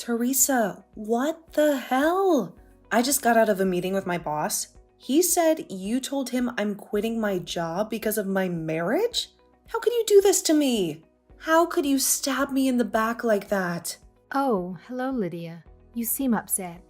Teresa, what the hell? I just got out of a meeting with my boss. He said you told him I'm quitting my job because of my marriage? How could you do this to me? How could you stab me in the back like that? Oh, hello, Lydia. You seem upset.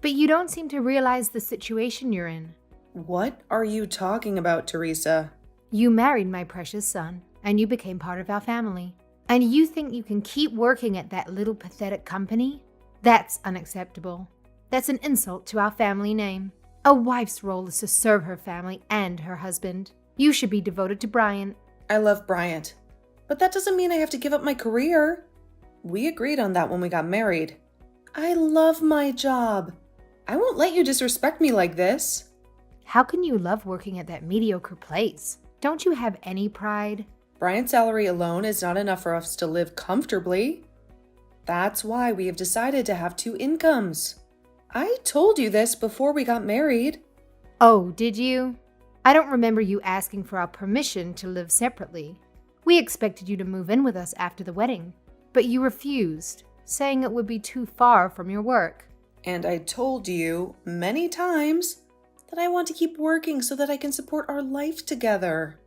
But you don't seem to realize the situation you're in. What are you talking about, Teresa? You married my precious son, and you became part of our family. And you think you can keep working at that little pathetic company? That's unacceptable. That's an insult to our family name. A wife's role is to serve her family and her husband. You should be devoted to Bryant. I love Bryant, but that doesn't mean I have to give up my career. We agreed on that when we got married. I love my job. I won't let you disrespect me like this. How can you love working at that mediocre place? Don't you have any pride? Bryant's salary alone is not enough for us to live comfortably. That's why we have decided to have 2 incomes. I told you this before we got married. Oh, did you? I don't remember you asking for our permission to live separately. We expected you to move in with us after the wedding, but you refused, saying it would be too far from your work. And I told you many times that I want to keep working so that I can support our life together.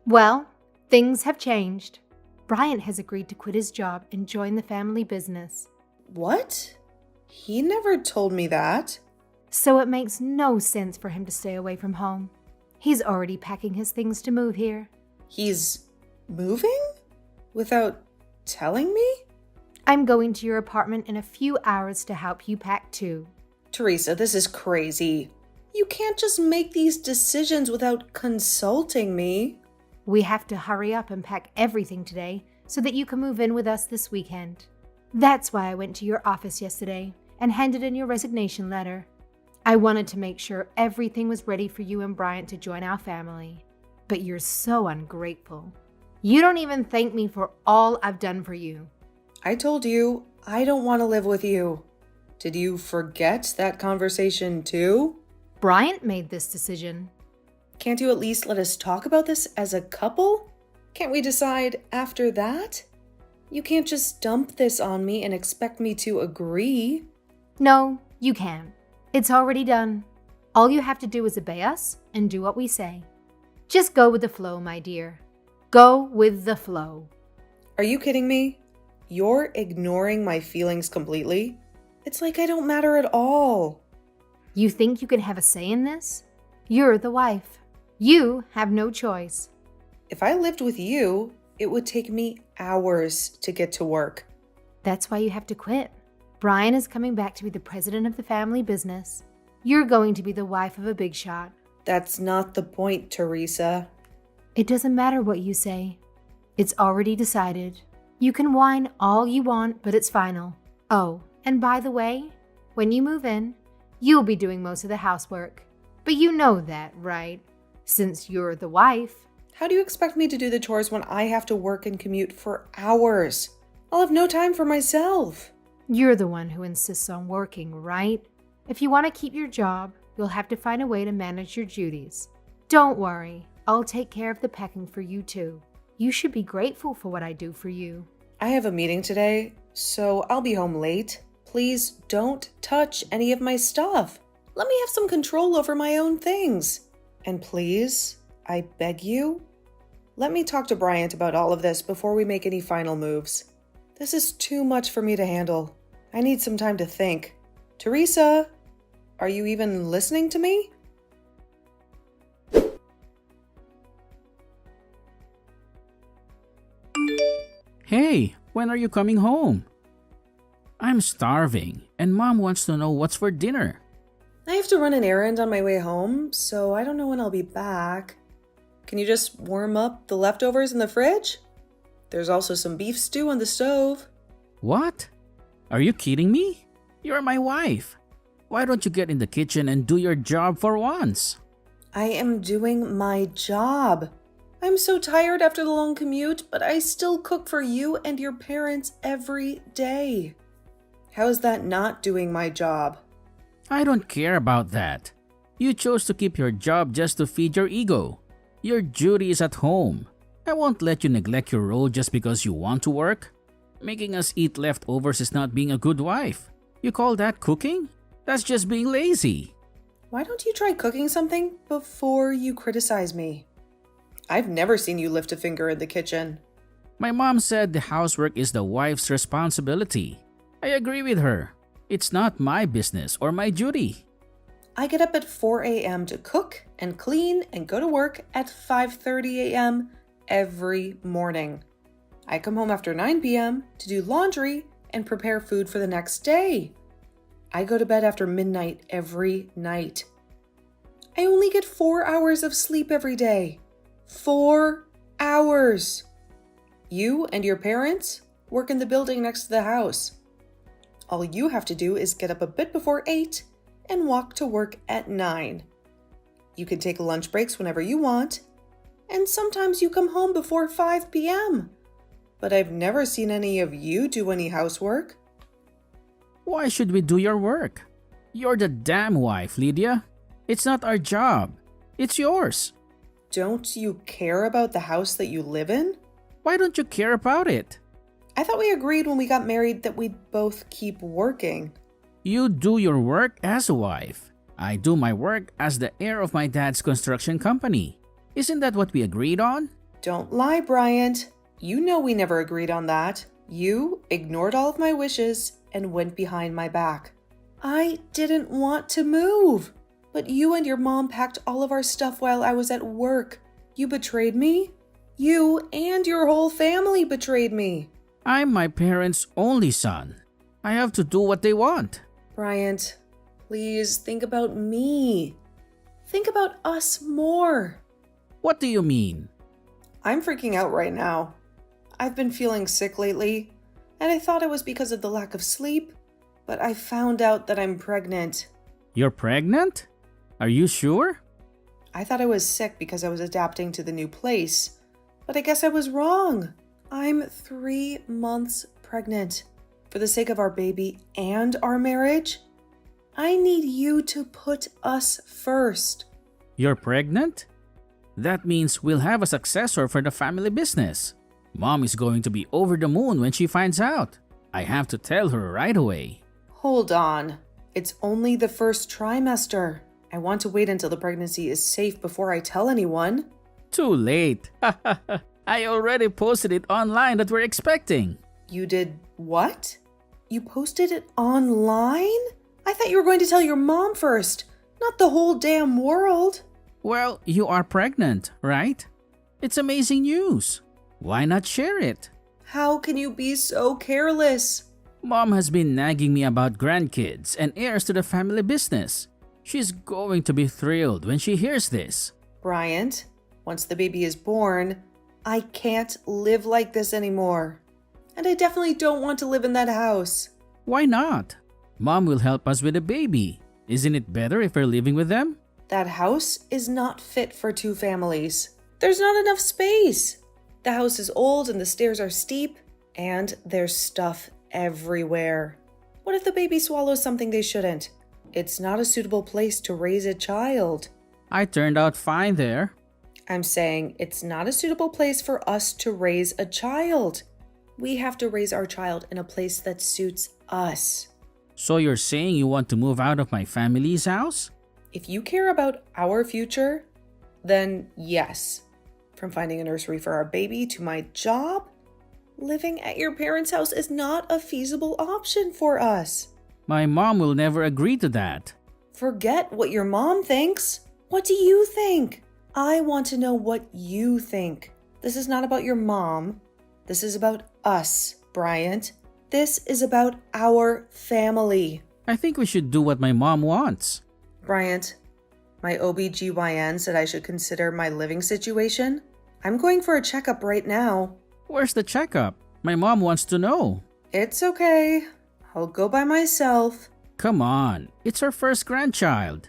Well, things have changed. Bryant has agreed to quit his job and join the family business. What? He never told me that. So it makes no sense for him to stay away from home. He's already packing his things to move here. He's moving? Without telling me? I'm going to your apartment in a few hours to help you pack too. Teresa, this is crazy. You can't just make these decisions without consulting me. We have to hurry up and pack everything today so that you can move in with us this weekend. That's why I went to your office yesterday and handed in your resignation letter. I wanted to make sure everything was ready for you and Bryant to join our family. But you're so ungrateful. You don't even thank me for all I've done for you. I told you I don't want to live with you. Did you forget that conversation too? Bryant made this decision. Can't you at least let us talk about this as a couple? Can't we decide after that? You can't just dump this on me and expect me to agree. No, you can't. It's already done. All you have to do is obey us and do what we say. Just go with the flow, my dear. Go with the flow. Are you kidding me? You're ignoring my feelings completely? It's like I don't matter at all. You think you can have a say in this? You're the wife. You have no choice. If I lived with you, it would take me hours to get to work. That's why you have to quit. Brian is coming back to be the president of the family business. You're going to be the wife of a big shot. That's not the point, Teresa. It doesn't matter what you say. It's already decided. You can whine all you want, but it's final. Oh, and by the way, when you move in, you'll be doing most of the housework. But you know that, right? Since you're the wife. How do you expect me to do the chores when I have to work and commute for hours? I'll have no time for myself. You're the one who insists on working, right? If you want to keep your job, you'll have to find a way to manage your duties. Don't worry, I'll take care of the packing for you too. You should be grateful for what I do for you. I have a meeting today, so I'll be home late. Please don't touch any of my stuff. Let me have some control over my own things. And please, I beg you, let me talk to Bryant about all of this before we make any final moves. This is too much for me to handle. I need some time to think. Teresa, are you even listening to me? Hey, when are you coming home? I'm starving, and Mom wants to know what's for dinner. I have to run an errand on my way home, so I don't know when I'll be back. Can you just warm up the leftovers in the fridge? There's also some beef stew on the stove. What? Are you kidding me? You're my wife. Why don't you get in the kitchen and do your job for once? I am doing my job. I'm so tired after the long commute, but I still cook for you and your parents every day. How is that not doing my job? I don't care about that. You chose to keep your job just to feed your ego. Your duty is at home. I won't let you neglect your role just because you want to work. Making us eat leftovers is not being a good wife. You call that cooking? That's just being lazy. Why don't you try cooking something before you criticize me? I've never seen you lift a finger in the kitchen. My mom said the housework is the wife's responsibility. I agree with her. It's not my business or my duty. I get up at 4 a.m. to cook and clean and go to work at 5:30 a.m. every morning. I come home after 9 p.m. to do laundry and prepare food for the next day. I go to bed after midnight every night. I only get 4 hours of sleep every day. 4 hours. You and your parents work in the building next to the house. All you have to do is get up a bit before 8 and walk to work at 9. You can take lunch breaks whenever you want, and sometimes you come home before 5 p.m. But I've never seen any of you do any housework. Why should we do your work? You're the damn wife, Lydia. It's not our job. It's yours. Don't you care about the house that you live in? Why don't you care about it? I thought we agreed when we got married that we'd both keep working. You do your work as a wife. I do my work as the heir of my dad's construction company. Isn't that what we agreed on? Don't lie, Bryant. You know we never agreed on that. You ignored all of my wishes and went behind my back. I didn't want to move, but you and your mom packed all of our stuff while I was at work. You betrayed me. You and your whole family betrayed me. I'm my parents' only son. I have to do what they want. Bryant, please think about me. Think about us more. What do you mean? I'm freaking out right now. I've been feeling sick lately, and I thought it was because of the lack of sleep, but I found out that I'm pregnant. You're pregnant? Are you sure? I thought I was sick because I was adapting to the new place, but I guess I was wrong. I'm 3 months pregnant. For the sake of our baby and our marriage, I need you to put us first. You're pregnant? That means we'll have a successor for the family business. Mom is going to be over the moon when she finds out. I have to tell her right away. Hold on. It's only the first trimester. I want to wait until the pregnancy is safe before I tell anyone. Too late. I already posted it online that we're expecting. You did what? You posted it online? I thought you were going to tell your mom first, not the whole damn world. Well, you are pregnant, right? It's amazing news. Why not share it? How can you be so careless? Mom has been nagging me about grandkids and heirs to the family business. She's going to be thrilled when she hears this. Bryant, once the baby is born, I can't live like this anymore. And I definitely don't want to live in that house. Why not? Mom will help us with the baby. Isn't it better if we're living with them? That house is not fit for 2 families. There's not enough space. The house is old and the stairs are steep, and there's stuff everywhere. What if the baby swallows something they shouldn't? It's not a suitable place to raise a child. I turned out fine there. I'm saying it's not a suitable place for us to raise a child. We have to raise our child in a place that suits us. So you're saying you want to move out of my family's house? If you care about our future, then yes. From finding a nursery for our baby to my job, living at your parents' house is not a feasible option for us. My mom will never agree to that. Forget what your mom thinks. What do you think? I want to know what you think. This is not about your mom. This is about us, Bryant. This is about our family. I think we should do what my mom wants. Bryant, my OBGYN said I should consider my living situation. I'm going for a checkup right now. Where's the checkup? My mom wants to know. It's okay. I'll go by myself. Come on, it's her first grandchild.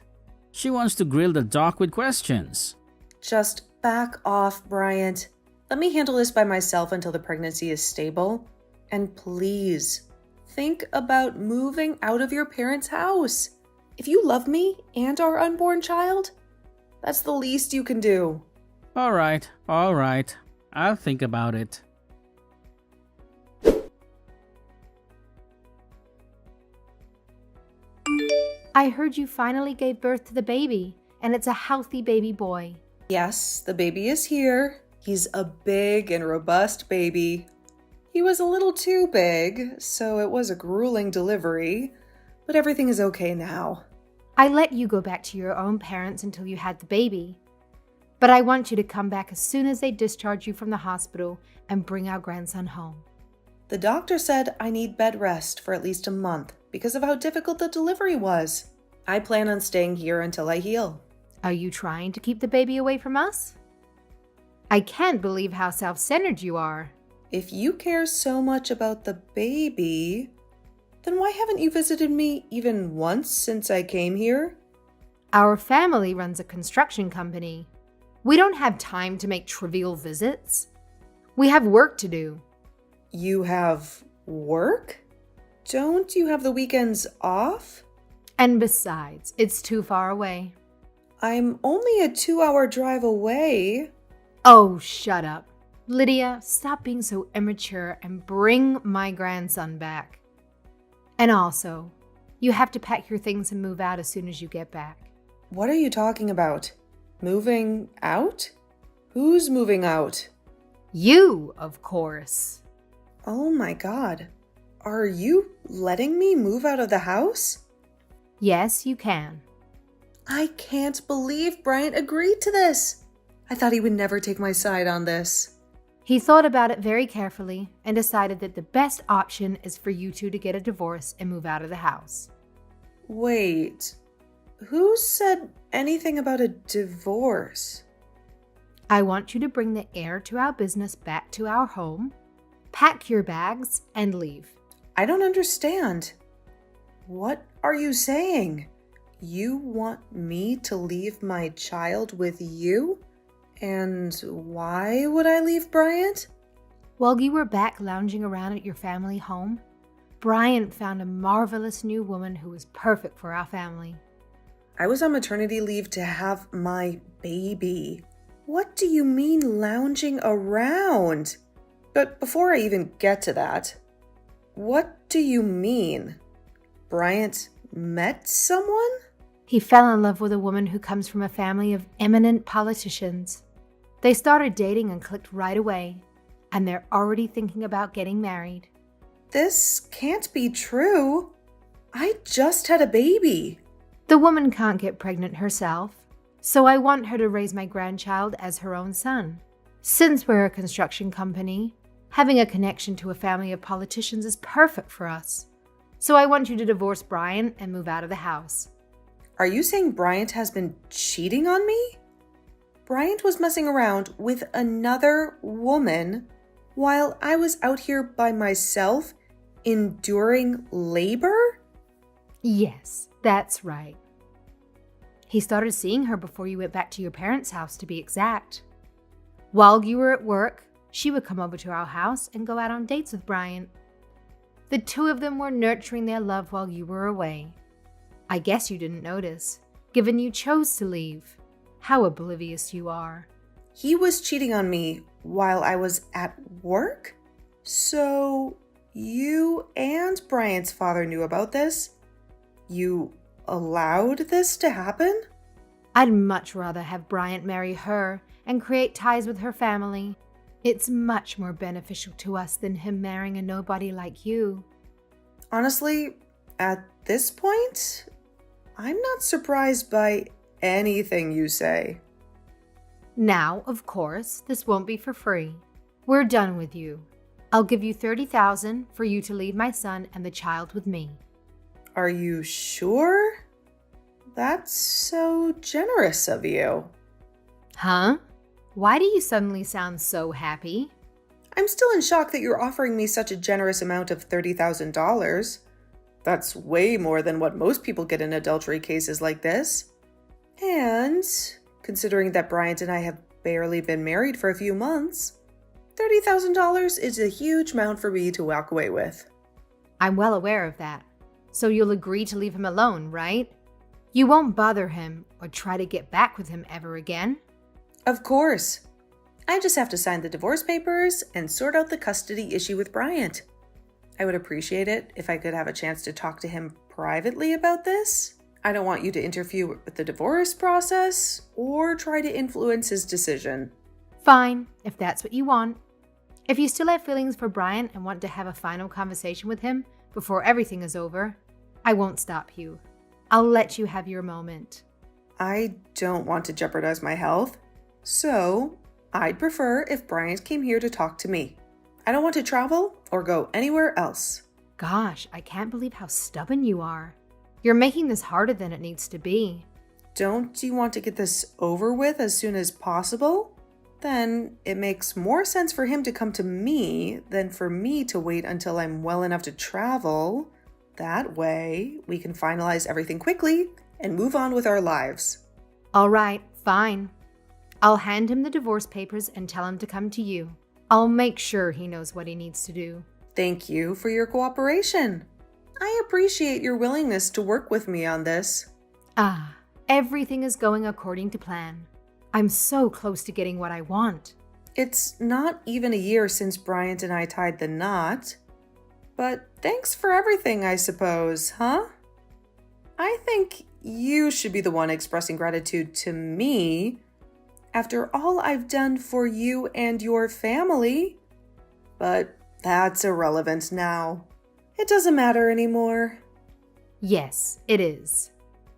She wants to grill the doc with questions. Just back off, Bryant. Let me handle this by myself until the pregnancy is stable. And please, think about moving out of your parents' house. If you love me and our unborn child, that's the least you can do. All right. I'll think about it. I heard you finally gave birth to the baby, and it's a healthy baby boy. Yes, the baby is here. He's a big and robust baby. He was a little too big, so it was a grueling delivery, but everything is okay now. I let you go back to your own parents until you had the baby, but I want you to come back as soon as they discharge you from the hospital and bring our grandson home. The doctor said I need bed rest for at least a month because of how difficult the delivery was. I plan on staying here until I heal. Are you trying to keep the baby away from us? I can't believe how self-centered you are. If you care so much about the baby, then why haven't you visited me even once since I came here? Our family runs a construction company. We don't have time to make trivial visits. We have work to do. You have work? Don't you have the weekends off? And besides, it's too far away. I'm only a 2-hour drive away. Oh, shut up. Lydia, stop being so immature and bring my grandson back. And also, you have to pack your things and move out as soon as you get back. What are you talking about? Moving out? Who's moving out? You, of course. Oh my God. Are you letting me move out of the house? Yes, you can. I can't believe Bryant agreed to this. I thought he would never take my side on this. He thought about it very carefully and decided that the best option is for you two to get a divorce and move out of the house. Wait, who said anything about a divorce? I want you to bring the heir to our business back to our home, pack your bags, and leave. I don't understand. What are you saying? You want me to leave my child with you? And why would I leave Bryant? While you were back lounging around at your family home, Bryant found a marvelous new woman who was perfect for our family. I was on maternity leave to have my baby. What do you mean lounging around? But before I even get to that, what do you mean? Bryant met someone? He fell in love with a woman who comes from a family of eminent politicians. They started dating and clicked right away, and they're already thinking about getting married. This can't be true. I just had a baby. The woman can't get pregnant herself, so I want her to raise my grandchild as her own son. Since we're a construction company, having a connection to a family of politicians is perfect for us. So I want you to divorce Bryant and move out of the house. Are you saying Bryant has been cheating on me? Bryant was messing around with another woman while I was out here by myself enduring labor? Yes, that's right. He started seeing her before you went back to your parents' house, to be exact. While you were at work, she would come over to our house and go out on dates with Bryant. The two of them were nurturing their love while you were away. I guess you didn't notice, given you chose to leave. How oblivious you are. He was cheating on me while I was at work? So you and Bryant's father knew about this? You allowed this to happen? I'd much rather have Bryant marry her and create ties with her family. It's much more beneficial to us than him marrying a nobody like you. Honestly, at this point, I'm not surprised by anything you say. Now, of course, this won't be for free. We're done with you. I'll give you $30,000 for you to leave my son and the child with me. Are you sure? That's so generous of you. Huh? Why do you suddenly sound so happy? I'm still in shock that you're offering me such a generous amount of $30,000. That's way more than what most people get in adultery cases like this. And considering that Bryant and I have barely been married for a few months, $30,000 is a huge amount for me to walk away with. I'm well aware of that. So you'll agree to leave him alone, right? You won't bother him or try to get back with him ever again? Of course. I just have to sign the divorce papers and sort out the custody issue with Bryant. I would appreciate it if I could have a chance to talk to him privately about this. I don't want you to interfere with the divorce process or try to influence his decision. Fine, if that's what you want. If you still have feelings for Brian and want to have a final conversation with him before everything is over, I won't stop you. I'll let you have your moment. I don't want to jeopardize my health, so I'd prefer if Bryant came here to talk to me. I don't want to travel or go anywhere else. Gosh, I can't believe how stubborn you are. You're making this harder than it needs to be. Don't you want to get this over with as soon as possible? Then it makes more sense for him to come to me than for me to wait until I'm well enough to travel. That way, we can finalize everything quickly and move on with our lives. All right, fine. I'll hand him the divorce papers and tell him to come to you. I'll make sure he knows what he needs to do. Thank you for your cooperation. I appreciate your willingness to work with me on this. Everything is going according to plan. I'm so close to getting what I want. It's not even a year since Bryant and I tied the knot. But thanks for everything, I suppose, huh? I think you should be the one expressing gratitude to me after all I've done for you and your family. But that's irrelevant now. It doesn't matter anymore. Yes, it is.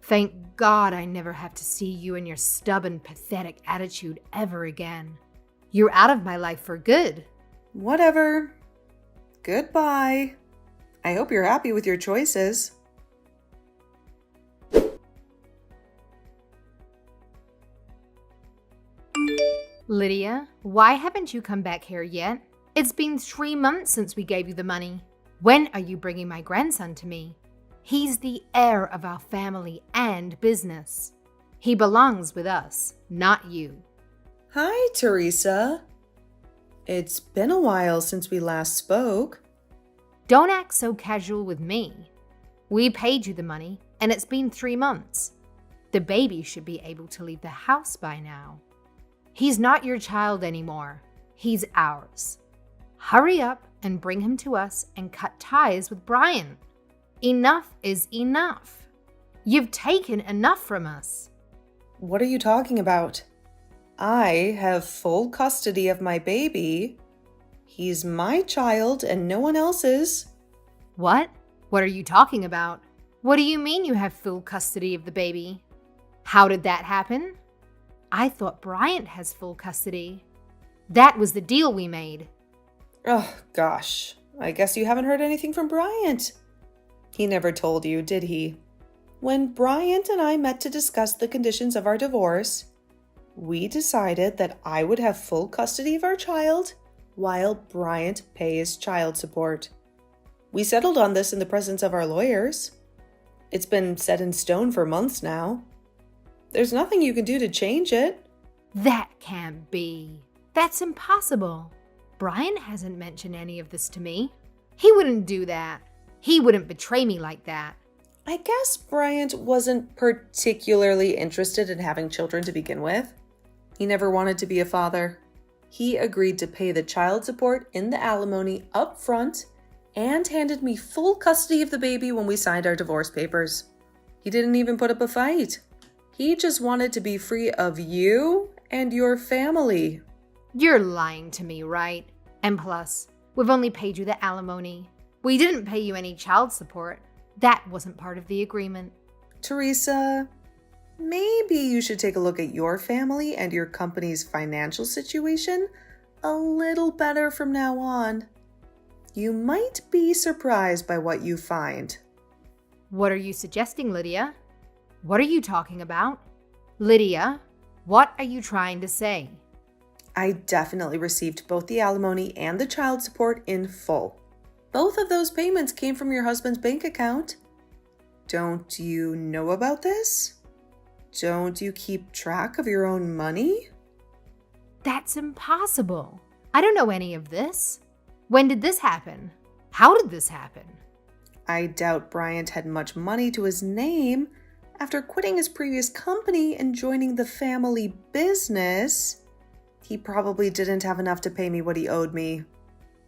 Thank God I never have to see you and your stubborn, pathetic attitude ever again. You're out of my life for good. Whatever. Goodbye. I hope you're happy with your choices. Lydia, why haven't you come back here yet? It's been 3 months since we gave you the money. When are you bringing my grandson to me? He's the heir of our family and business. He belongs with us, not you. Hi, Teresa. It's been a while since we last spoke. Don't act so casual with me. We paid you the money, and it's been 3 months. The baby should be able to leave the house by now. He's not your child anymore. He's ours. Hurry up and bring him to us and cut ties with Brian. Enough is enough. You've taken enough from us. What are you talking about? I have full custody of my baby. He's my child and no one else's. What? What are you talking about? What do you mean you have full custody of the baby? How did that happen? I thought Bryant has full custody. That was the deal we made. Oh, gosh. I guess you haven't heard anything from Bryant. He never told you, did he? When Bryant and I met to discuss the conditions of our divorce, we decided that I would have full custody of our child while Bryant pays child support. We settled on this in the presence of our lawyers. It's been set in stone for months now. There's nothing you can do to change it. That can't be. That's impossible. Brian hasn't mentioned any of this to me. He wouldn't do that. He wouldn't betray me like that. I guess Bryant wasn't particularly interested in having children to begin with. He never wanted to be a father. He agreed to pay the child support in the alimony up front and handed me full custody of the baby when we signed our divorce papers. He didn't even put up a fight. He just wanted to be free of you and your family. You're lying to me, right? And plus, we've only paid you the alimony. We didn't pay you any child support. That wasn't part of the agreement. Teresa, maybe you should take a look at your family and your company's financial situation a little better from now on. You might be surprised by what you find. What are you suggesting, Lydia? What are you talking about? Lydia, what are you trying to say? I definitely received both the alimony and the child support in full. Both of those payments came from your husband's bank account. Don't you know about this? Don't you keep track of your own money? That's impossible. I don't know any of this. When did this happen? How did this happen? I doubt Bryant had much money to his name after quitting his previous company and joining the family business. He probably didn't have enough to pay me what he owed me.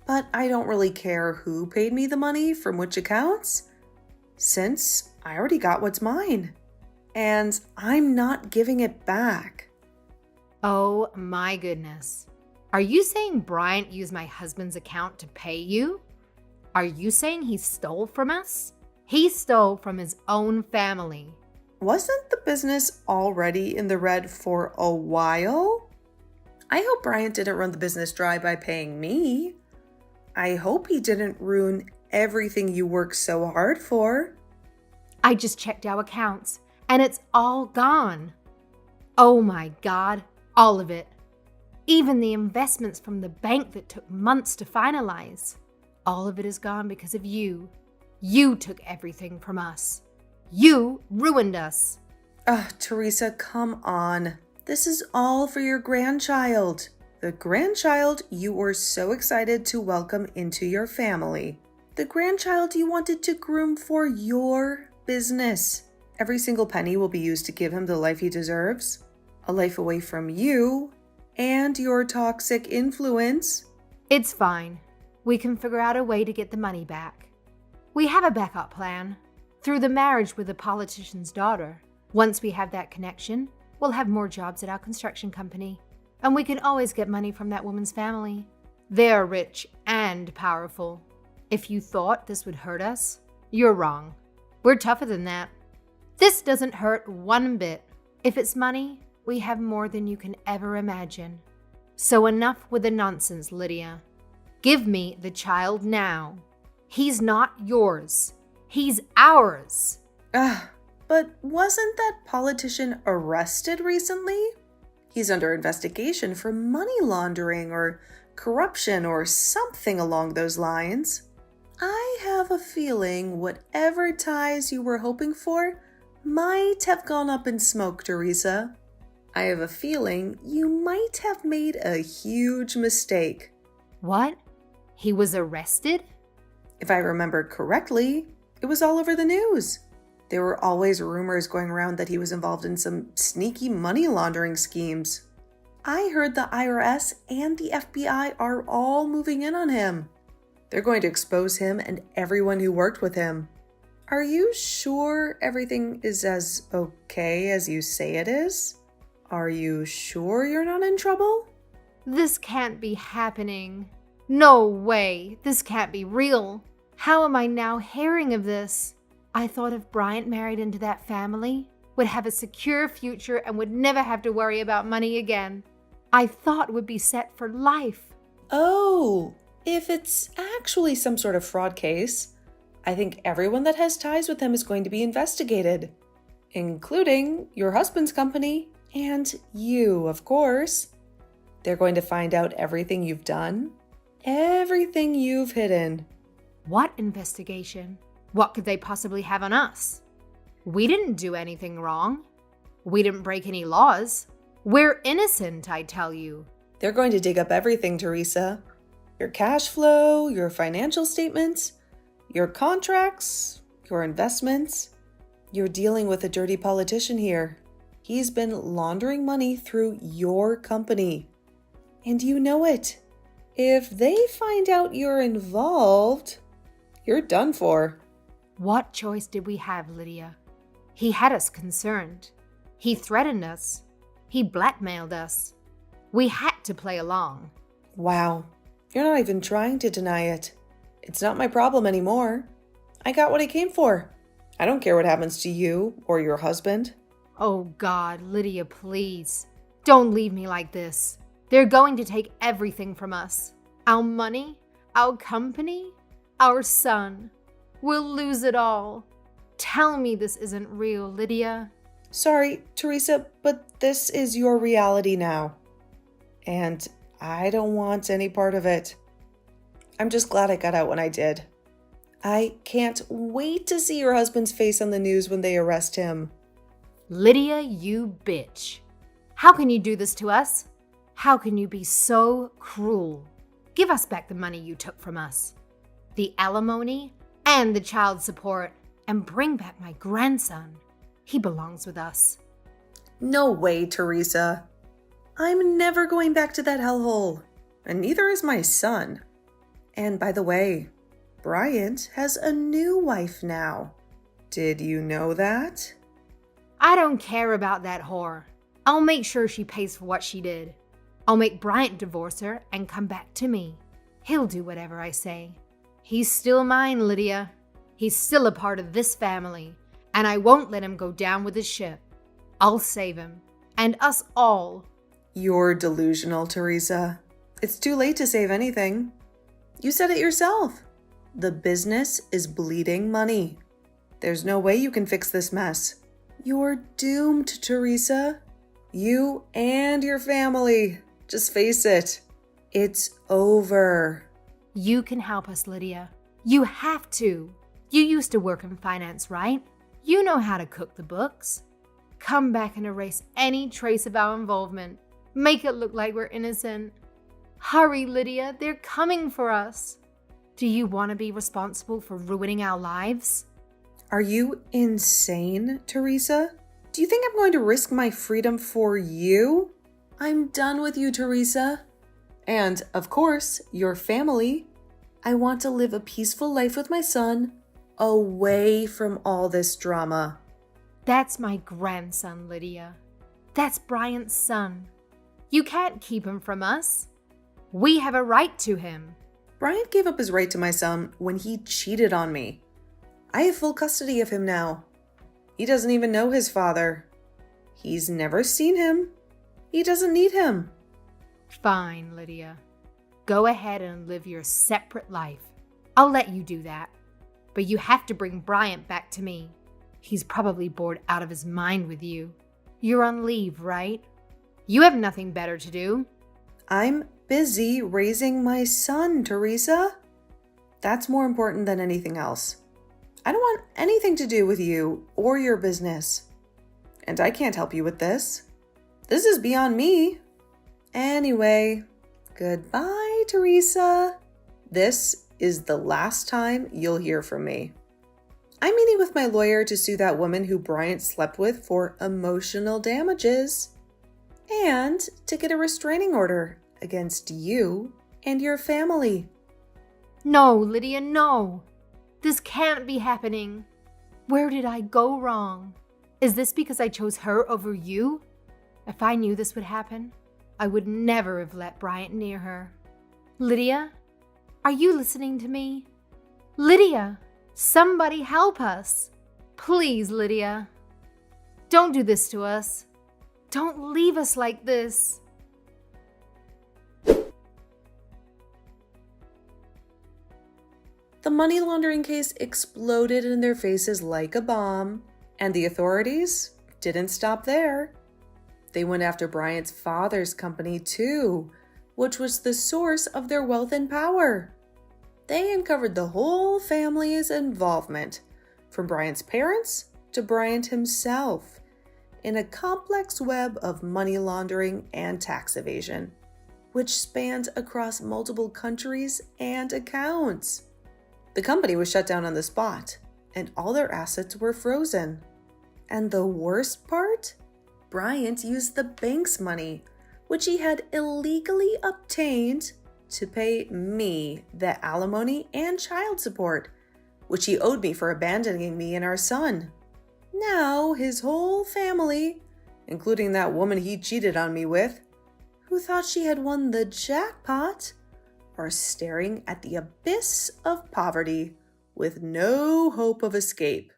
But I don't really care who paid me the money from which accounts, since I already got what's mine. and I'm not giving it back. Oh my goodness. Are you saying Bryant used my husband's account to pay you? Are you saying he stole from us? He stole from his own family. Wasn't the business already in the red for a while? I hope Bryant didn't run the business dry by paying me. I hope he didn't ruin everything you worked so hard for. I just checked our accounts, and it's all gone. Oh my God, all of it. Even the investments from the bank that took months to finalize. All of it is gone because of you. You took everything from us. You ruined us. Teresa, come on. This is all for your grandchild. The grandchild you were so excited to welcome into your family. The grandchild you wanted to groom for your business. Every single penny will be used to give him the life he deserves. A life away from you and your toxic influence. It's fine. We can figure out a way to get the money back. We have a backup plan. Through the marriage with the politician's daughter. Once we have that connection, we'll have more jobs at our construction company. And we can always get money from that woman's family. They're rich and powerful. If you thought this would hurt us, you're wrong. We're tougher than that. This doesn't hurt one bit. If it's money, we have more than you can ever imagine. So enough with the nonsense, Lydia. Give me the child now. He's not yours. He's ours. But wasn't that politician arrested recently? He's under investigation for money laundering or corruption or something along those lines. I have a feeling whatever ties you were hoping for might have gone up in smoke, Teresa. I have a feeling you might have made a huge mistake. What? He was arrested? If I remember correctly, it was all over the news. There were always rumors going around that he was involved in some sneaky money laundering schemes. I heard the IRS and the FBI are all moving in on him. They're going to expose him and everyone who worked with him. Are you sure everything is as okay as you say it is? Are you sure you're not in trouble? This can't be happening. No way. This can't be real. How am I now hearing of this? I thought if Bryant married into that family, would have a secure future and would never have to worry about money again. I thought would be set for life. Oh, if it's actually some sort of fraud case, I think everyone that has ties with him is going to be investigated, including your husband's company and you, of course. They're going to find out everything you've done, everything you've hidden. What investigation? What could they possibly have on us? We didn't do anything wrong. We didn't break any laws. We're innocent, I tell you. They're going to dig up everything, Teresa. Your cash flow, your financial statements, your contracts, your investments. You're dealing with a dirty politician here. He's been laundering money through your company. And you know it. If they find out you're involved, you're done for. What choice did we have, Lydia? He had us concerned. He threatened us. He blackmailed us. We had to play along. Wow, you're not even trying to deny it. It's not my problem anymore. I got what I came for. I don't care what happens to you or your husband. Oh God, Lydia, please. Don't leave me like this. They're going to take everything from us. Our money, our company, our son. We'll lose it all. Tell me this isn't real, Lydia. Sorry, Teresa, but this is your reality now. And I don't want any part of it. I'm just glad I got out when I did. I can't wait to see your husband's face on the news when they arrest him. Lydia, you bitch. How can you do this to us? How can you be so cruel? Give us back the money you took from us. The alimony and the child support, and bring back my grandson. He belongs with us. No way, Teresa. I'm never going back to that hellhole, and neither is my son. And by the way, Bryant has a new wife now. Did you know that? I don't care about that whore. I'll make sure she pays for what she did. I'll make Bryant divorce her and come back to me. He'll do whatever I say. He's still mine, Lydia. He's still a part of this family, and I won't let him go down with the ship. I'll save him, and us all. You're delusional, Teresa. It's too late to save anything. You said it yourself. The business is bleeding money. There's no way you can fix this mess. You're doomed, Teresa. You and your family. Just face it. It's over. You can help us, Lydia. You have to. You used to work in finance, right? You know how to cook the books. Come back and erase any trace of our involvement. Make it look like we're innocent. Hurry, Lydia. They're coming for us. Do you want to be responsible for ruining our lives? Are you insane, Teresa? Do you think I'm going to risk my freedom for you? I'm done with you, Teresa. And, of course, your family. I want to live a peaceful life with my son, away from all this drama. That's my grandson, Lydia. That's Bryant's son. You can't keep him from us. We have a right to him. Bryant gave up his right to my son when he cheated on me. I have full custody of him now. He doesn't even know his father. He's never seen him. He doesn't need him. Fine, Lydia. Go ahead and live your separate life. I'll let you do that. But you have to bring Bryant back to me. He's probably bored out of his mind with you. You're on leave, right? You have nothing better to do. I'm busy raising my son, Teresa. That's more important than anything else. I don't want anything to do with you or your business. And I can't help you with this. This is beyond me. Anyway, goodbye, Teresa. This is the last time you'll hear from me. I'm meeting with my lawyer to sue that woman who Bryant slept with for emotional damages and to get a restraining order against you and your family. No, Lydia, no. This can't be happening. Where did I go wrong? Is this because I chose her over you? If I knew this would happen, I would never have let Bryant near her. Lydia, are you listening to me? Lydia, somebody help us. Please, Lydia. Don't do this to us. Don't leave us like this. The money laundering case exploded in their faces like a bomb, and the authorities didn't stop there. They went after Bryant's father's company too, which was the source of their wealth and power. They uncovered the whole family's involvement, from Bryant's parents to Bryant himself, in a complex web of money laundering and tax evasion, which spanned across multiple countries and accounts. The company was shut down on the spot, and all their assets were frozen. And the worst part? Bryant used the bank's money, which he had illegally obtained, to pay me the alimony and child support, which he owed me for abandoning me and our son. Now his whole family, including that woman he cheated on me with, who thought she had won the jackpot, are staring at the abyss of poverty with no hope of escape.